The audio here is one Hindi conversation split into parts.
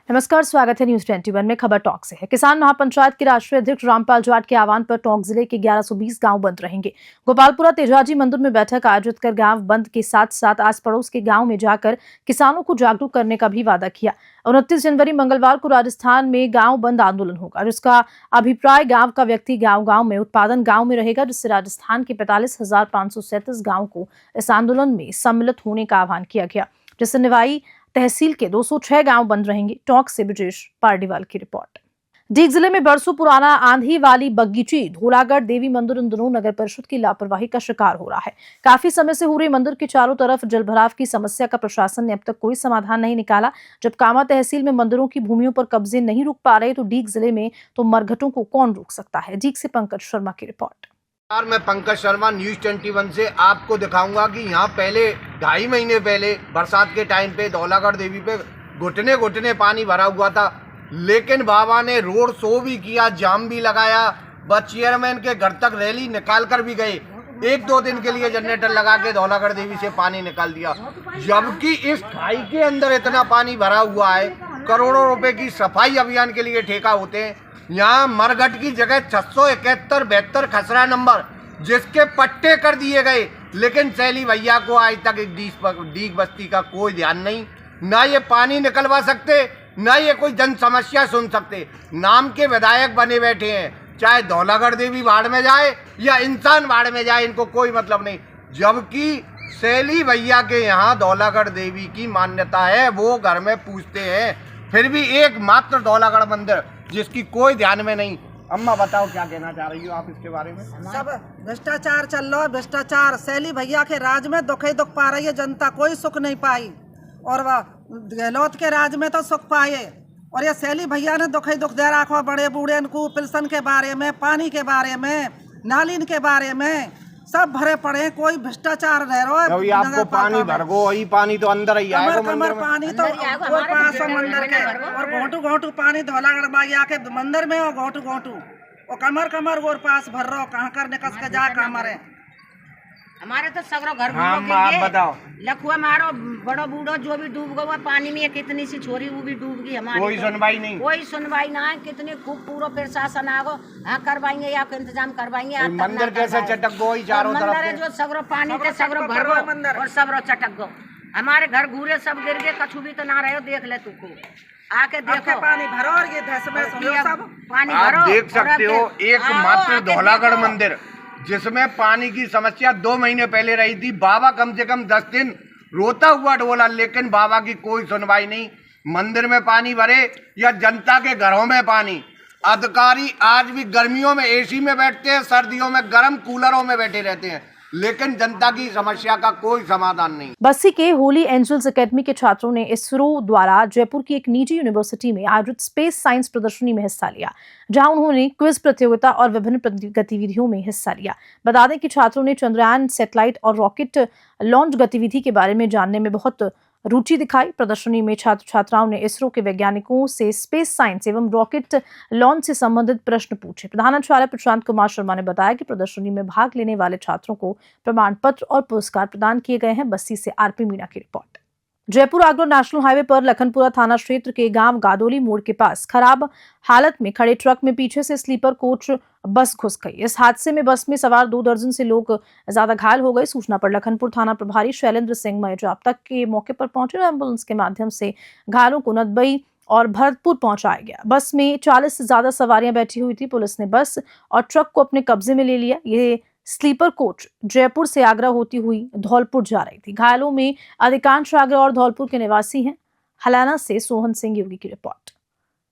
नमस्कार, स्वागत है न्यूज 21 में। खबर टोंक से है। किसान महापंचायत के राष्ट्रीय अध्यक्ष रामपाल जाट के आह्वान पर टोंक जिले के 1120 गांव बंद रहेंगे। गोपालपुरा तेजाजी मंदिर में बैठक आयोजित कर गांव बंद के साथ साथ आस पड़ोस के गांव में जाकर किसानों को जागरूक करने का भी वादा किया। 29 जनवरी मंगलवार को राजस्थान में गांव बंद आंदोलन होगा, जिसका अभिप्राय गांव का व्यक्ति गांव गांव में उत्पादन गांव में रहेगा, जिससे राजस्थान के 45,537 गांव को इस आंदोलन में सम्मिलित होने का आह्वान किया गया, जिससे निवाई तहसील के 206 गांव बंद रहेंगे। टोंक से ब्रिजेश पारडीवाल की रिपोर्ट। डीग जिले में बरसों पुराना आंधी वाली बगीची धोलागढ़ देवी मंदिर इन दिनों नगर परिषद की लापरवाही का शिकार हो रहा है। काफी समय से हो रही मंदिर के चारों तरफ जलभराव की समस्या का प्रशासन ने अब तक कोई समाधान नहीं निकाला। जब कामा तहसील में मंदिरों की भूमियों पर कब्जे नहीं रुक पा रहे तो डीग जिले में तो मरघटों को कौन रोक सकता है। डीग से पंकज शर्मा की रिपोर्ट। मैं पंकज शर्मा न्यूज 21 से आपको दिखाऊंगा कि यहाँ पहले 2.5 महीने पहले बरसात के टाइम पे धौलागढ़ देवी पे घुटने घुटने पानी भरा हुआ था, लेकिन बाबा ने रोड शो भी किया, जाम भी लगाया, बस चेयरमैन के घर तक रैली निकाल कर भी गए। 1-2 दिन के लिए जनरेटर लगा के धौलागढ़ देवी से पानी निकाल दिया, जबकि इस खाई के अंदर इतना पानी भरा हुआ है। करोड़ों रुपए की सफाई अभियान के लिए ठेका होते हैं। यहाँ मरघट की जगह 671-72 खसरा नंबर जिसके पट्टे कर दिए गए, लेकिन सैली भैया को आज तक एक डीग बस्ती का कोई ध्यान नहीं। ना ये पानी निकलवा सकते, ना ये कोई जन समस्या सुन सकते। नाम के विधायक बने बैठे हैं, चाहे धौलागढ़ देवी बाढ़ में जाए या इंसान बाढ़ में जाए, इनको कोई मतलब नहीं। जबकि सैली भैया के यहाँ धौलागढ़ देवी की मान्यता है, वो घर में पूछते हैं, फिर भी एकमात्र धौलागढ़ मंदिर जिसकी कोई ध्यान में नहीं। अम्मा बताओ क्या कहना चाह रही हो आप इसके बारे में? सब भ्रष्टाचार चल रहा है, भ्रष्टाचार। सैली भैया के राज में दुख ही दुख पा रही है जनता, कोई सुख नहीं पाई। और गहलोत के राज में तो सुख पाए, और ये सैली भैया ने दुख ही दुख दे रखा बड़े बूढ़े को। पेंशन के बारे में, पानी के बारे में, नालीन के बारे में सब भरे पड़े, कोई भ्रष्टाचार रह रहा है। आपको पानी भरगो, वही पानी तो अंदर ही आएगा। कमर पानी तो पास मंदिर के, और घोटू घोटू पानी धौलागढ़ बाइया के मंदिर में, और घोटू घोटू और कमर कमर गोर पास भर रहा, कहाँ कर निकस के जा कहाँ मरे। हमारे तो सगरो घर आप बताओ, लखुआ मारो बड़ो बूढ़ो जो भी डूब गया पानी में, कितनी सी छोरी वो भी डूब गई। हमारी कोई सुनवाई नहीं, कोई सुनवाई ना है। कितनी खूब पूरा प्रशासन आगो, हाँ करवाएंगे, आपका इंतजाम करवाएंगे। मंदिर कैसे चटक गो चारों तरफ से, जो सगरो पानी के सगरो भर और सगरो चटक गो। हमारे घर घूरे सब गिर गए, कछु भी तो ना रहे। देख ले तू को आके देखो, पानी भरो और ये सब पानी भरो। आप देख सकते हो एकमात्र धौलागढ़ मंदिर जिसमें पानी की समस्या 2 महीने पहले रही थी। बाबा कम से कम 10 दिन रोता हुआ डोला, लेकिन बाबा की कोई सुनवाई नहीं। मंदिर में पानी भरे या जनता के घरों में पानी। अधिकारी आज भी गर्मियों में एसी में बैठते हैं, सर्दियों में गर्म कूलरों में बैठे रहते हैं, लेकिन जनता की समस्या का कोई समाधान नहीं। बस्सी के होली एंजल्स एकेडमी के छात्रों ने इसरो द्वारा जयपुर की एक निजी यूनिवर्सिटी में आयोजित स्पेस साइंस प्रदर्शनी में हिस्सा लिया, जहां उन्होंने क्विज प्रतियोगिता और विभिन्न गतिविधियों में हिस्सा लिया। बता दें कि छात्रों ने चंद्रयान सैटेलाइट और रॉकेट लॉन्च गतिविधि के बारे में जानने में बहुत रुचि दिखाई। प्रदर्शनी में छात्र छात्राओं ने इसरो के वैज्ञानिकों से स्पेस साइंस एवं रॉकेट लॉन्च से संबंधित प्रश्न पूछे। प्रधानाचार्य प्रशांत कुमार शर्मा ने बताया कि प्रदर्शनी में भाग लेने वाले छात्रों को प्रमाण पत्र और पुरस्कार प्रदान किए गए हैं। बस्सी से आरपी मीणा की report. Jaipur Agra national highway पर लखनपुरा थाना क्षेत्र के गांव गादोली मोड़ के पास खराब हालत में खड़े ट्रक में पीछे से स्लीपर कोच बस घुस गई। इस हादसे में बस में सवार 2 दर्जन से लोग ज्यादा घायल हो गए। सूचना पर लखनपुर थाना प्रभारी शैलेंद्र सिंह मयजाब तक के मौके पर पहुंचे। एम्बुलेंस के माध्यम से घायलों को नदबई और भरतपुर पहुंचाया गया। बस में 40 से ज्यादा सवारियां बैठी हुई थी। पुलिस ने बस और ट्रक को अपने कब्जे में ले लिया। ये स्लीपर कोच जयपुर से आगरा होती हुई धौलपुर जा रही थी। घायलों में अधिकांश आगरा और धौलपुर के निवासी हैं। हलाना से सोहन सिंह योगी की रिपोर्ट।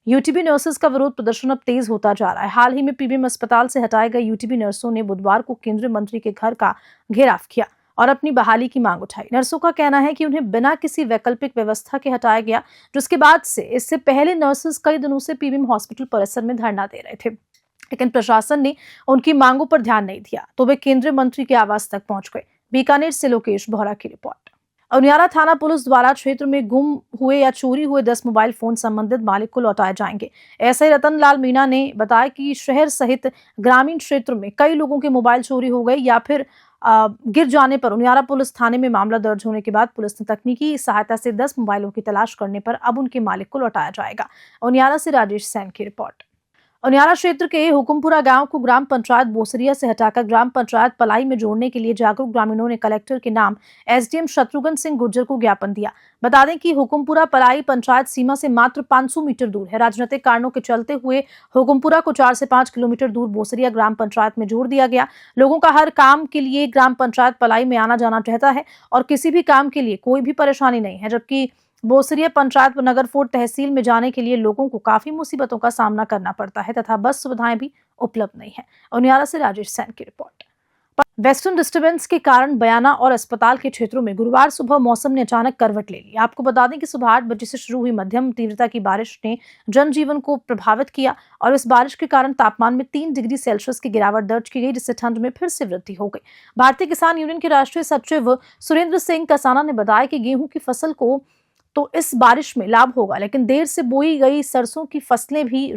यूटीबी नर्सेस का विरोध प्रदर्शन अब तेज होता जा रहा है। हाल ही में पीबीएम अस्पताल से हटाए गए यूटीबी नर्सों ने बुधवार को केंद्रीय मंत्री के घर का घेराव किया और अपनी बहाली की मांग उठाई। नर्सों का कहना है कि उन्हें बिना किसी वैकल्पिक व्यवस्था के हटाया गया, जिसके बाद से इससे पहले नर्सेस कई दिनों से पीबीएम हॉस्पिटल परिसर में धरना दे रहे थे, लेकिन प्रशासन ने उनकी मांगों पर ध्यान नहीं दिया तो वे केंद्रीय मंत्री के आवास तक पहुंच गए। बीकानेर से लोकेश बोहरा की रिपोर्ट। उनियारा थाना पुलिस द्वारा क्षेत्र में गुम हुए या चोरी हुए 10 मोबाइल फोन संबंधित मालिक को लौटाए जाएंगे। ऐसे ही रतन लाल मीणा ने बताया कि शहर सहित ग्रामीण क्षेत्र में कई लोगों के मोबाइल चोरी हो गए या फिर गिर जाने पर उनियारा पुलिस थाने में मामला दर्ज होने के बाद पुलिस ने तकनीकी सहायता से 10 मोबाइलों की तलाश करने पर अब उनके मालिक को लौटाया जाएगा। उनियारा से राजेश सैन की रिपोर्ट। उनियारा क्षेत्र के हुकुमपुरा गांव को ग्राम पंचायत बोसरिया से हटाकर ग्राम पंचायत पलाई में जोड़ने के लिए जागरूक ग्रामीणों ने कलेक्टर के नाम एसडीएम शत्रुघ्न सिंह गुर्जर को ज्ञापन दिया। बता दें कि हुकुमपुरा पलाई पंचायत सीमा से मात्र 500 मीटर दूर है। राजनीतिक कारणों के चलते हुए हुकुमपुरा को 4 से 5 किलोमीटर दूर बोसरिया ग्राम पंचायत में जोड़ दिया गया। लोगों का हर काम के लिए ग्राम पंचायत पलाई में आना जाना रहता है और किसी भी काम के लिए कोई भी परेशानी नहीं है, जबकि बोसरिया पंचायत व नगरफोर्ड तहसील में जाने के लिए लोगों को काफी मुसीबतों का सामना करना पड़ता है तथा बस सुविधाएं भी उपलब्ध नहीं है। उनियारा से राजेश सैन की रिपोर्ट। वेस्टर्न डिस्टर्बेंस के कारण बयाना और अस्पताल के क्षेत्रों में गुरुवार सुबह मौसम ने अचानक करवट ले ली। आपको बता दें कि सुबह 8 बजे से शुरू हुई मध्यम तीव्रता की बारिश ने जनजीवन को प्रभावित किया और इस बारिश के कारण तापमान में 3 डिग्री सेल्सियस की गिरावट दर्ज की गई, जिससे ठंड में फिर से वृद्धि हो गई। भारतीय किसान यूनियन के राष्ट्रीय सचिव सुरेंद्र सिंह कसाना ने बताया कि गेहूं की फसल को तो इस बारिश में लाभ होगा, लेकिन देर से बोई गई सरसों की फसलें भी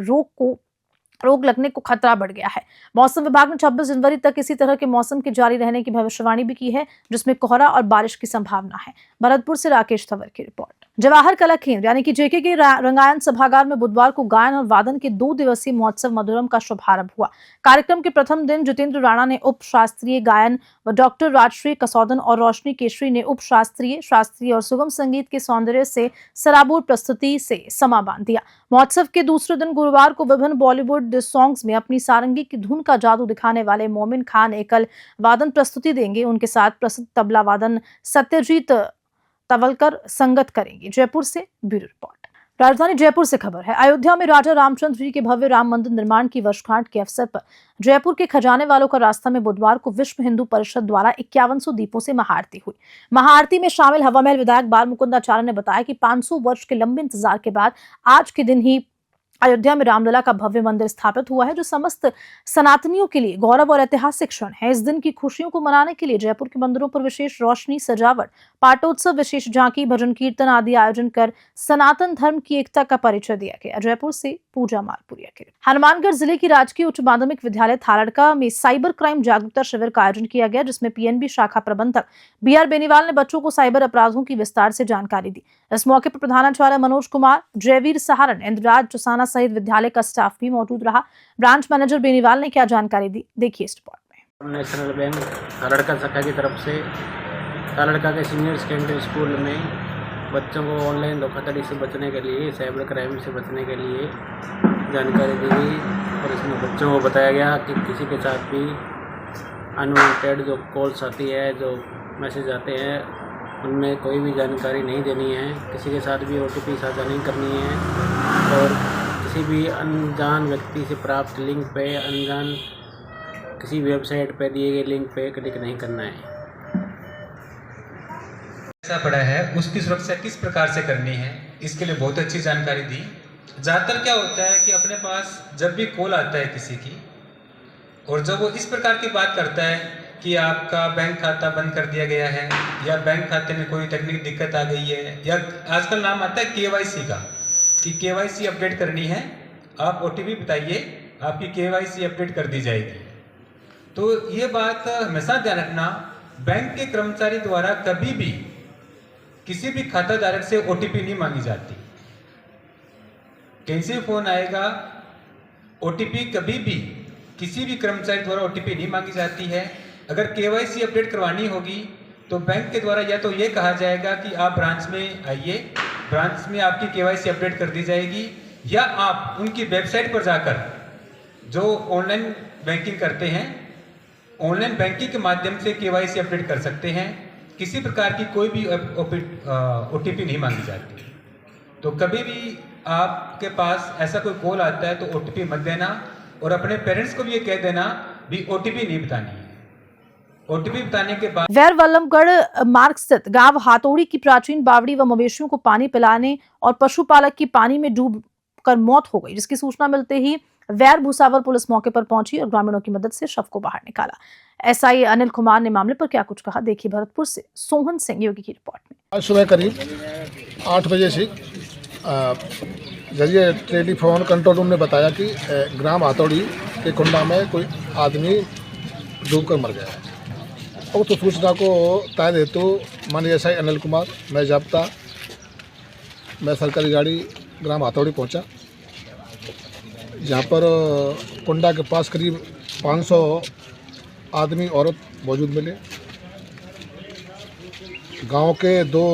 रोग लगने को खतरा बढ़ गया है। मौसम विभाग ने 26 जनवरी तक इसी तरह के मौसम के जारी रहने की भविष्यवाणी भी की है, जिसमें कोहरा और बारिश की संभावना है। भरतपुर से राकेश तंवर की रिपोर्ट। जवाहर कला केंद्र यानी कि जेके के रंगायन सभागार में बुधवार को गायन और वादन के 2 दिवसीय महोत्सव मधुरम का शुभारंभ हुआ। कार्यक्रम के प्रथम दिन जितेंद्र राणा ने उप शास्त्रीय गायन व डॉक्टर राजश्री कसौदन और रोशनी केशरी ने उप शास्त्रीय और सुगम संगीत के सौंदर्य से सराबोर प्रस्तुति से समा बांध दिया। महोत्सव के दूसरे दिन गुरुवार को विभिन्न बॉलीवुड सॉन्ग्स में अपनी सारंगी की धुन का जादू दिखाने वाले मोमिन खान एकल वादन प्रस्तुति देंगे। उनके साथ प्रसिद्ध तबला वादन सत्यजीत तवलकर संगत करेंगे। जयपुर से ब्यूरो रिपोर्ट। राजधानी जयपुर से खबर है। अयोध्या में राजा रामचंद्र जी के भव्य राम मंदिर निर्माण की वर्षगांठ के अवसर पर जयपुर के खजाने वालों का रास्ता में बुधवार को विश्व हिंदू परिषद द्वारा 5100 दीपों से महाआरती हुई। महाआरती में शामिल हवामहल विधायक बाल मुकुंद आचार्य ने बताया कि 500 वर्ष के लंबे इंतजार के बाद आज के दिन ही अयोध्या में रामलला का भव्य मंदिर स्थापित हुआ है, जो समस्त सनातनियों के लिए गौरव और ऐतिहासिक क्षण है। इस दिन की खुशियों को मनाने के लिए जयपुर के मंदिरों पर विशेष रोशनी, सजावट, पाटोत्सव, विशेष झांकी, भजन कीर्तन आदि आयोजन कर सनातन धर्म की एकता का परिचय दिया गया। जयपुर से पूजा मालपुरिया के। हनुमानगढ़ जिले की राजकीय उच्च माध्यमिक विद्यालय थालड़का में साइबर क्राइम जागरूकता शिविर का आयोजन किया गया, जिसमें पीएनबी शाखा प्रबंधक बीआर बेनीवाल ने बच्चों को साइबर अपराधों की विस्तार से जानकारी दी। इस मौके पर प्रधानाचार्य मनोज कुमार, जयवीर सहारण, इंद्रराज चौसाना सहित विद्यालय का स्टाफ भी मौजूद रहा। ब्रांच मैनेजर बेनीवाल ने क्या जानकारी दी, देखिए इस रिपोर्ट में। नेशनल बैंक थालड़का शाखा की तरफ से थालड़का के सीनियर सेकेंडरी स्कूल में बच्चों को ऑनलाइन धोखाधड़ी से बचने के लिए, साइबर क्राइम से बचने के लिए जानकारी दी गई और इसमें बच्चों को बताया गया कि किसी के साथ भी अनवांटेड जो कॉल्स आती है, जो मैसेज आते हैं, उनमें कोई भी जानकारी नहीं देनी है। किसी के साथ भी OTP साझा नहीं करनी है और किसी भी अनजान व्यक्ति से प्राप्त लिंक पे, अनजान किसी वेबसाइट पे दिए गए लिंक पे क्लिक नहीं करना है। ऐसा पड़ा है उसकी सुरक्षा किस प्रकार से करनी है, इसके लिए बहुत अच्छी जानकारी दी। ज़्यादातर क्या होता है कि अपने पास जब भी कॉल आता है किसी की और जब वो इस प्रकार की बात करता है कि आपका बैंक खाता बंद कर दिया गया है या बैंक खाते में कोई टेक्निक दिक्कत आ गई है, या आजकल नाम आता है KYC का कि KYC अपडेट करनी है, आप OTP बताइए, आपकी KYC अपडेट कर दी जाएगी। तो ये बात हमेशा ध्यान रखना, बैंक के कर्मचारी द्वारा कभी भी किसी भी खाता धारक से OTP नहीं मांगी जाती। कहीं से फोन आएगा, OTP कभी भी किसी भी कर्मचारी द्वारा OTP नहीं मांगी जाती है। अगर KYC अपडेट करवानी होगी तो बैंक के द्वारा या तो ये कहा जाएगा कि आप ब्रांच में आइए, ब्रांच में आपकी KYC अपडेट कर दी जाएगी, या आप उनकी वेबसाइट पर जाकर जो ऑनलाइन बैंकिंग करते हैं, ऑनलाइन बैंकिंग के माध्यम से KYC अपडेट कर सकते हैं। किसी प्रकार की कोई भी OTP नहीं मांगी जाती। तो कभी भी आपके पास ऐसा कोई कॉल आता है तो OTP मत देना और अपने पेरेंट्स को भी ये कह देना भी OTP नहीं बतानी है। OTP बताने के बाद वैर वल्लभगढ़ मार्ग स्थित गांव हाथोड़ी की प्राचीन बावड़ी व मवेशियों को पानी पिलाने और पशुपालक की पानी में डूब कर मौत हो गई, जिसकी सूचना मिलते ही वैर भूसावर पुलिस मौके पर पहुंची और ग्रामीणों की मदद से शव को बाहर निकाला। एसआई अनिल कुमार ने मामले पर क्या कुछ कहा, देखिए भरतपुर से सोहन सिंह योगी की रिपोर्ट में। आज सुबह करीब 8 बजे से जरिए टेलीफोन कंट्रोल रूम ने बताया कि ग्राम हाथौड़ी के कुंडा में कोई आदमी डूबकर मर गया है। और तो सूचना को तय हेतु माननीय एसआई अनिल कुमार, मैं जाब्ता, मैं सरकारी गाड़ी ग्राम हाथौड़ी पहुंचा, जहां पर कुंडा के पास करीब 500 आदमी औरत मौजूद मिले। गांव के 2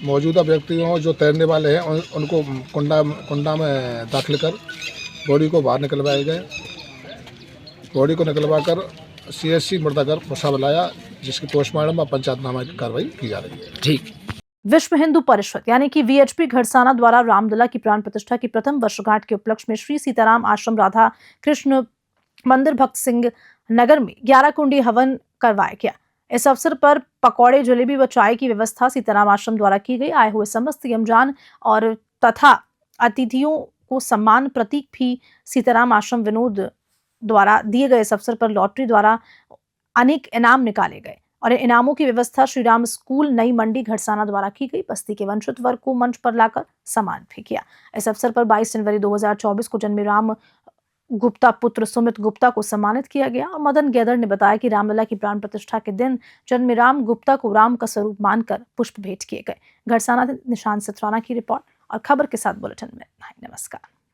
मौजूदा व्यक्तियों जो तैरने वाले हैं उनको कुंडा में दाखिल कर बॉडी को बाहर निकलवाए गए। बॉडी को निकलवा कर CSC मुर्दाघर मुसा बुलाया, जिसकी पोस्टमार्टम और पंचायतनामा की कार्रवाई की जा रही है। ठीक। विश्व हिंदू परिषद यानी कि VHP घड़साना द्वारा रामलला की प्राण प्रतिष्ठा की प्रथम वर्षगांठ के उपलक्ष्य में श्री सीताराम आश्रम राधा कृष्ण मंदिर भक्त सिंह नगर में 11 कुंडी हवन करवाया गया। इस अवसर पर पकौड़े, जलेबी व चाय की व्यवस्था सीताराम आश्रम द्वारा की गई। आए हुए समस्त यमजान और तथा अतिथियों को सम्मान प्रतीक भी सीताराम आश्रम विनोद द्वारा दिए गए। इस अवसर पर लॉटरी द्वारा अनेक इनाम निकाले गए और इन इनामों की व्यवस्था श्री राम स्कूल नई मंडी घड़साना द्वारा की गई। बस्ती के वंचित वर्ग को मंच पर लाकर सम्मान भी किया। इस अवसर पर 22 जनवरी 2024 को जन्मेराम गुप्ता पुत्र सुमित गुप्ता को सम्मानित किया गया। और मदन गैदर ने बताया कि रामलला की प्राण प्रतिष्ठा के दिन जन्मेराम गुप्ता को राम का स्वरूप मानकर पुष्प भेंट किए गए। घड़साना निशान सतराना की रिपोर्ट और खबर के साथ बुलेटिन में। नमस्कार।